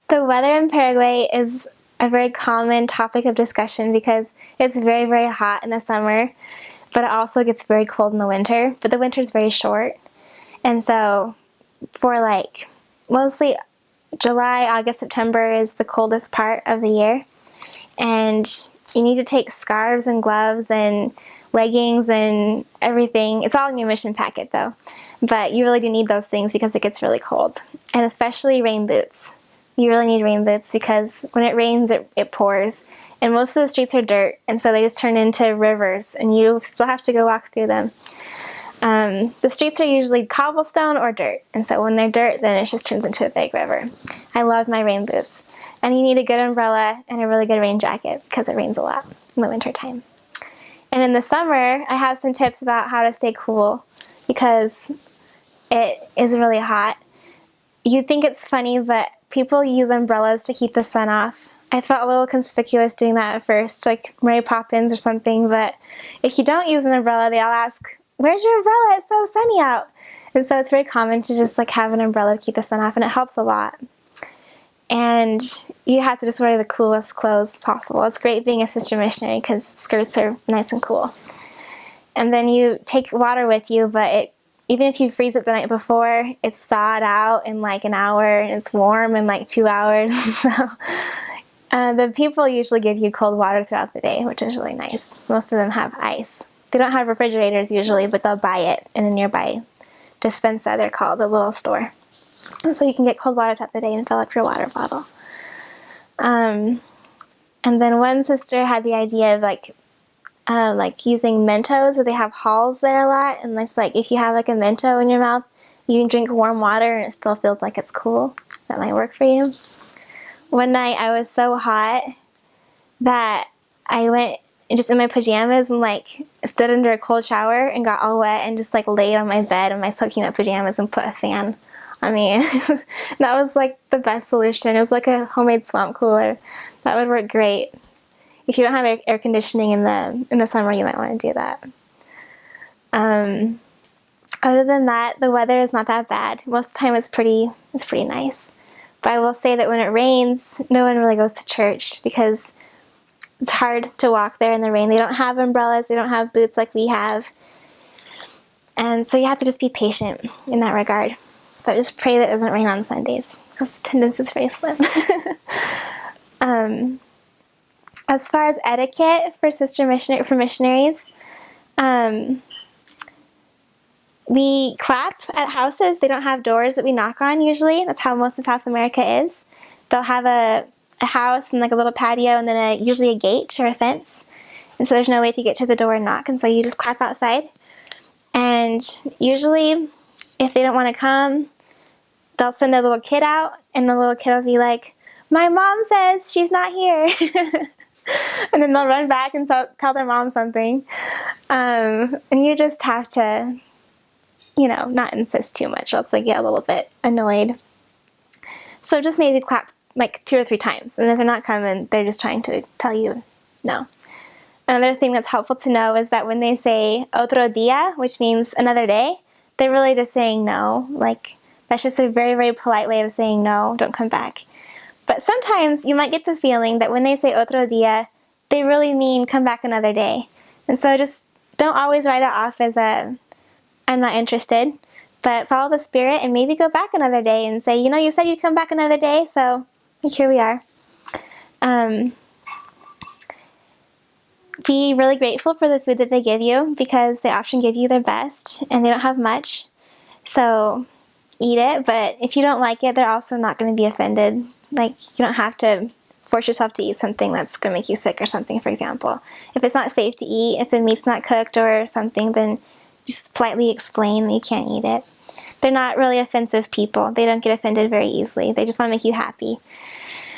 The weather in Paraguay is a very common topic of discussion because it's very, very hot in the summer, but it also gets very cold in the winter. But the winter is very short. And so for like mostly July, August, September is the coldest part of the year. And you need to take scarves and gloves and leggings and everything. It's all in your mission packet though. But you really do need those things because it gets really cold. And especially rain boots. You really need rain boots because when it rains, it pours. And most of the streets are dirt, and so they just turn into rivers, and you still have to go walk through them. The streets are usually cobblestone or dirt, and so when they're dirt, then it just turns into a big river. I love my rain boots. And you need a good umbrella and a really good rain jacket because it rains a lot in the winter time. And in the summer, I have some tips about how to stay cool because it is really hot. You'd think it's funny, but people use umbrellas to keep the sun off. I felt a little conspicuous doing that at first, like Mary Poppins or something, but if you don't use an umbrella, they all ask, "Where's your umbrella? It's so sunny out." And so it's very common to just like have an umbrella to keep the sun off, and it helps a lot. And you have to just wear the coolest clothes possible. It's great being a sister missionary because skirts are nice and cool. And then you take water with you, but even if you freeze it the night before, it's thawed out in like an hour, and it's warm in like 2 hours. So the people usually give you cold water throughout the day, which is really nice. Most of them have ice. They don't have refrigerators usually, but they'll buy it in a nearby dispensa, they're called, a little store. And so you can get cold water throughout the day and fill up your water bottle. And then one sister had the idea of like using Mentos, where they have halls there a lot, and it's like if you have like a Mento in your mouth, you can drink warm water and it still feels like it's cool. That might work for you. One night I was so hot that I went just in my pajamas and like stood under a cold shower and got all wet and just like laid on my bed in my soaking wet pajamas and put a fan on me. That was like the best solution. It was like a homemade swamp cooler. That would work great. If you don't have air conditioning in the summer, you might want to do that. Other than that, the weather is not that bad. Most of the time it's pretty nice. But I will say that when it rains, no one really goes to church because it's hard to walk there in the rain. They don't have umbrellas, they don't have boots like we have. And so you have to just be patient in that regard. But just pray that it doesn't rain on Sundays because the attendance is very slim. As far as etiquette for missionaries, we clap at houses. They don't have doors that we knock on usually. That's how most of South America is. They'll have a house and like a little patio and then usually a gate or a fence. And so there's no way to get to the door and knock, and so you just clap outside. And usually if they don't want to come, they'll send their little kid out, and the little kid will be like, "My mom says she's not here." And then they'll run back and tell their mom something. And you just have to, not insist too much, else they get a little bit annoyed. So just maybe clap like 2 or 3 times. And if they're not coming, they're just trying to tell you no. Another thing that's helpful to know is that when they say otro día, which means another day, they're really just saying no. Like, that's just a very, very polite way of saying no, don't come back. But sometimes you might get the feeling that when they say otro día, they really mean come back another day. And so just don't always write it off as I'm not interested, but follow the Spirit and maybe go back another day and say, you said you'd come back another day, so here we are. Be really grateful for the food that they give you because they often give you their best and they don't have much. So eat it, but if you don't like it, they're also not going to be offended. Like, you don't have to force yourself to eat something that's going to make you sick or something, for example. If it's not safe to eat, if the meat's not cooked or something, then just politely explain that you can't eat it. They're not really offensive people. They don't get offended very easily. They just want to make you happy.